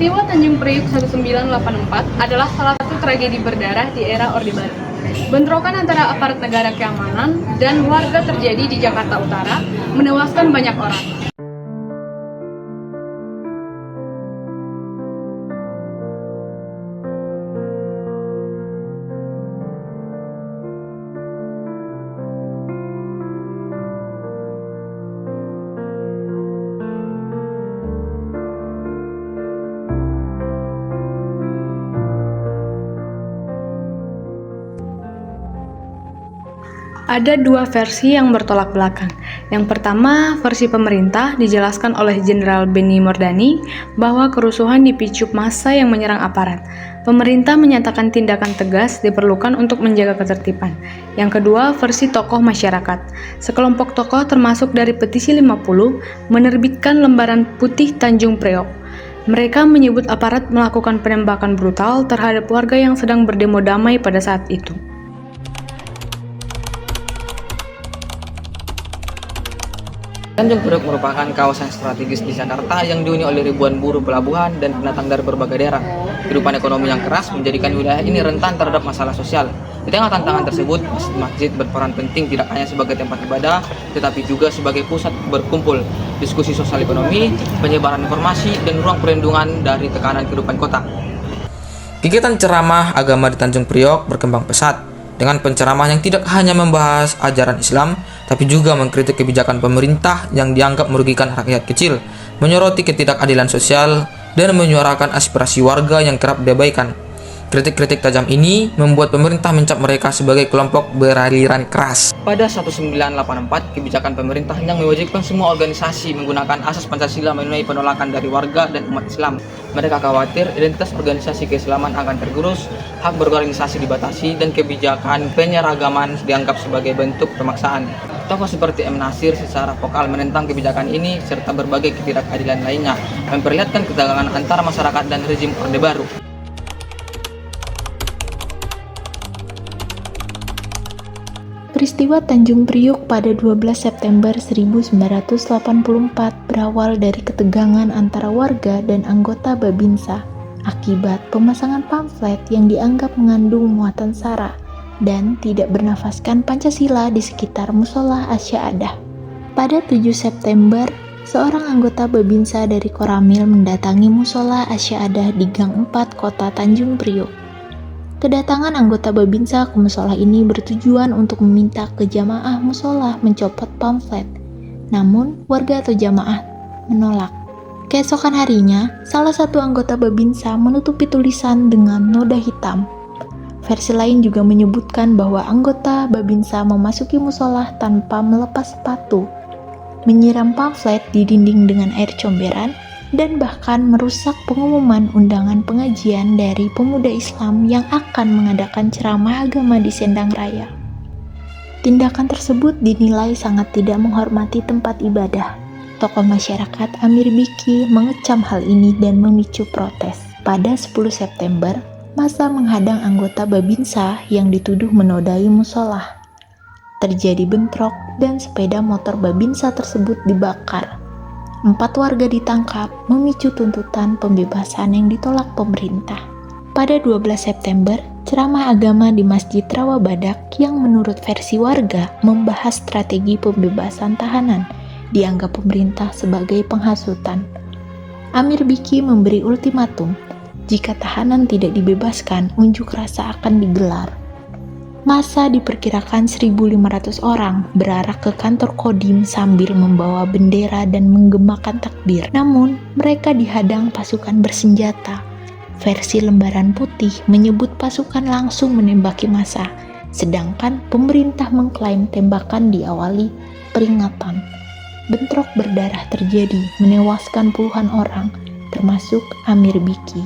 Peristiwa Tanjung Priuk 1984 adalah salah satu tragedi berdarah di era Orde Baru. Bentrokan antara aparat negara keamanan dan warga terjadi di Jakarta Utara, menewaskan banyak orang. Ada dua versi yang bertolak belakang. Yang pertama, versi pemerintah dijelaskan oleh Jenderal Benny Mordani bahwa kerusuhan dipicu massa yang menyerang aparat. Pemerintah menyatakan tindakan tegas diperlukan untuk menjaga ketertiban. Yang kedua, versi tokoh masyarakat. Sekelompok tokoh termasuk dari Petisi 50 menerbitkan lembaran putih Tanjung Priok. Mereka menyebut aparat melakukan penembakan brutal terhadap warga yang sedang berdemo damai pada saat itu. Tanjung Priok merupakan kawasan strategis di Jakarta yang dihuni oleh ribuan buruh pelabuhan dan pendatang dari berbagai daerah. Kehidupan ekonomi yang keras menjadikan wilayah ini rentan terhadap masalah sosial. Di tengah tantangan tersebut, masjid berperan penting tidak hanya sebagai tempat ibadah, tetapi juga sebagai pusat berkumpul, diskusi sosial ekonomi, penyebaran informasi, dan ruang perlindungan dari tekanan kehidupan kota. Kegiatan ceramah agama di Tanjung Priok berkembang pesat, dengan penceramah yang tidak hanya membahas ajaran Islam, tapi juga mengkritik kebijakan pemerintah yang dianggap merugikan rakyat kecil, menyoroti ketidakadilan sosial, dan menyuarakan aspirasi warga yang kerap diabaikan. Kritik-kritik tajam ini membuat pemerintah mencap mereka sebagai kelompok beraliran keras. Pada 1984, kebijakan pemerintah yang mewajibkan semua organisasi menggunakan asas Pancasila menuai penolakan dari warga dan umat Islam. Mereka khawatir identitas organisasi keislaman akan tergerus, hak berorganisasi dibatasi, dan kebijakan penyeragaman dianggap sebagai bentuk pemaksaan. Tokoh seperti M. Nasir secara vokal menentang kebijakan ini serta berbagai ketidakadilan lainnya, memperlihatkan ketegangan antara masyarakat dan rezim Orde Baru. Peristiwa Tanjung Priuk pada 12 September 1984 berawal dari ketegangan antara warga dan anggota Babinsa akibat pemasangan pamflet yang dianggap mengandung muatan sara dan tidak bernafaskan Pancasila di sekitar musola Asy'adah. Pada 7 September, seorang anggota Babinsa dari Koramil mendatangi musola Asy'adah di Gang 4 Kota Tanjung Priuk. Kedatangan anggota Babinsa ke musola ini bertujuan untuk meminta ke jamaah musola mencopot pamflet. Namun, warga atau jamaah menolak. Keesokan harinya, salah satu anggota Babinsa menutupi tulisan dengan noda hitam. Versi lain juga menyebutkan bahwa anggota Babinsa memasuki musola tanpa melepas sepatu, menyiram pamflet di dinding dengan air comberan, dan bahkan merusak pengumuman undangan pengajian dari pemuda Islam yang akan mengadakan ceramah agama di Sendang Raya. Tindakan tersebut dinilai sangat tidak menghormati tempat ibadah. Tokoh masyarakat Amir Biki mengecam hal ini dan memicu protes. Pada 10 September, massa menghadang anggota Babinsa yang dituduh menodai musola. Terjadi bentrok dan sepeda motor Babinsa tersebut dibakar. 4 warga ditangkap, memicu tuntutan pembebasan yang ditolak pemerintah. Pada 12 September, ceramah agama di Masjid Rawabadak yang menurut versi warga membahas strategi pembebasan tahanan, dianggap pemerintah sebagai penghasutan. Amir Biki memberi ultimatum, jika tahanan tidak dibebaskan, unjuk rasa akan digelar. Massa diperkirakan 1.500 orang berarah ke kantor Kodim sambil membawa bendera dan menggemakan takbir. Namun, mereka dihadang pasukan bersenjata. Versi lembaran putih menyebut pasukan langsung menembaki massa, sedangkan pemerintah mengklaim tembakan diawali peringatan. Bentrok berdarah terjadi, menewaskan puluhan orang, termasuk Amir Biki.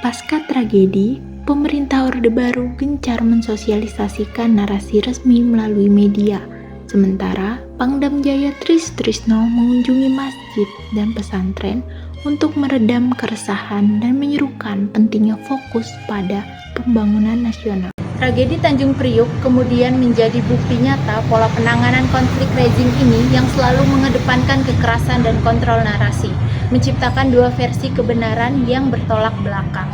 Pasca tragedi, pemerintah Orde Baru gencar mensosialisasikan narasi resmi melalui media. Sementara, Pangdam Jaya Trisno mengunjungi masjid dan pesantren untuk meredam keresahan dan menyerukan pentingnya fokus pada pembangunan nasional. Tragedi Tanjung Priuk kemudian menjadi bukti nyata pola penanganan konflik rezim ini yang selalu mengedepankan kekerasan dan kontrol narasi. menciptakan dua versi kebenaran yang bertolak belakang.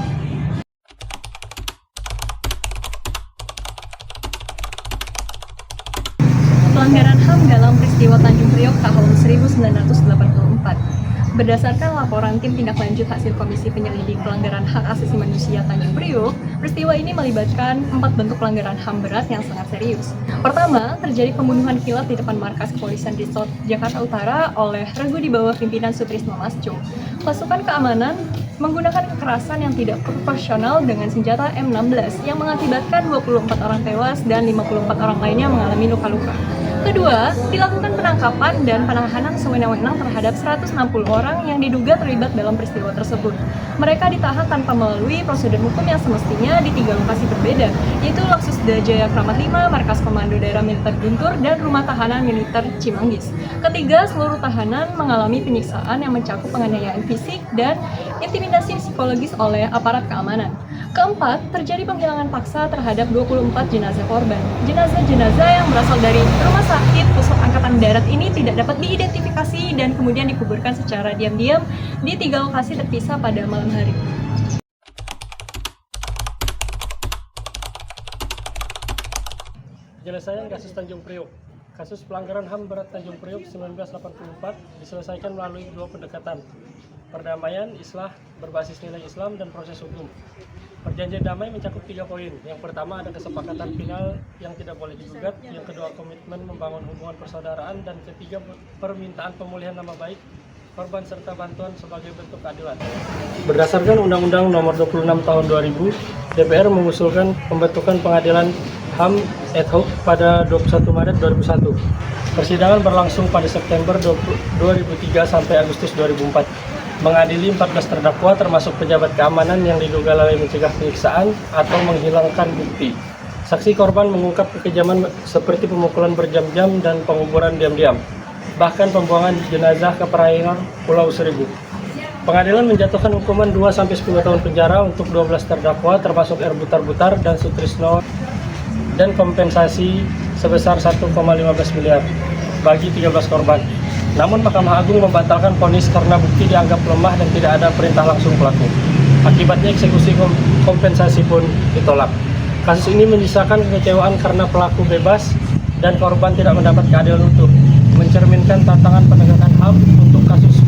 Pelanggaran HAM dalam peristiwa Tanjung Priok tahun 1984. Berdasarkan laporan Tim Tindak Lanjut hasil Komisi Penyelidik Pelanggaran Hak Asasi Manusia Tanjung Priok, peristiwa ini melibatkan 4 bentuk pelanggaran HAM berat yang sangat serius. Pertama, terjadi pembunuhan kilat di depan markas kepolisian Resort Jakarta Utara oleh regu di bawah pimpinan Sutrisno Masco. Pasukan keamanan menggunakan kekerasan yang tidak proporsional dengan senjata M16 yang mengakibatkan 24 orang tewas dan 54 orang lainnya mengalami luka-luka. Kedua, dilakukan penangkapan dan penahanan sewenang-wenang terhadap 160 orang yang diduga terlibat dalam peristiwa tersebut. Mereka ditahan tanpa melalui prosedur hukum yang semestinya di 3 lokasi berbeda, yaitu Laksusda Jaya Kramat 5, Markas Komando Daerah Militer Guntur, dan Rumah Tahanan Militer Cimanggis. Ketiga, seluruh tahanan mengalami penyiksaan yang mencakup penganiayaan fisik dan intimidasi psikologis oleh aparat keamanan. Keempat, terjadi penghilangan paksa terhadap 24 jenazah korban. Jenazah-jenazah yang berasal dari rumah sakit Pusat Angkatan Darat ini tidak dapat diidentifikasi dan kemudian dikuburkan secara diam-diam di 3 lokasi terpisah pada malam hari. Penyelesaian kasus Tanjung Priok. Kasus pelanggaran HAM berat Tanjung Priok 1984 diselesaikan melalui 2 pendekatan. Perdamaian, islah, berbasis nilai Islam, dan proses hukum. Perjanjian damai mencakup 3 poin. Yang pertama ada kesepakatan final yang tidak boleh digugat. Yang kedua komitmen membangun hubungan persaudaraan. Dan ketiga permintaan pemulihan nama baik korban serta bantuan sebagai bentuk keadilan. Berdasarkan Undang-Undang Nomor 26 Tahun 2000, DPR mengusulkan pembentukan pengadilan HAM ad hoc pada 21 Maret 2001. Persidangan berlangsung pada September 2003 sampai Agustus 2004. Mengadili 14 terdakwa termasuk pejabat keamanan yang diduga lalai mencegah penyiksaan atau menghilangkan bukti. Saksi korban mengungkap kekejaman seperti pemukulan berjam-jam dan penguburan diam-diam, bahkan pembuangan jenazah ke perairan Pulau Seribu. Pengadilan menjatuhkan hukuman 2-10 tahun penjara untuk 12 terdakwa termasuk R. Butar-Butar dan Sutrisno dan kompensasi sebesar 1,15 miliar bagi 13 korban. Namun Mahkamah Agung membatalkan vonis karena bukti dianggap lemah dan tidak ada perintah langsung pelaku. Akibatnya eksekusi kompensasi pun ditolak. Kasus ini menyisakan kekecewaan karena pelaku bebas dan korban tidak mendapat keadilan utuh, mencerminkan tantangan penegakan HAM untuk kasus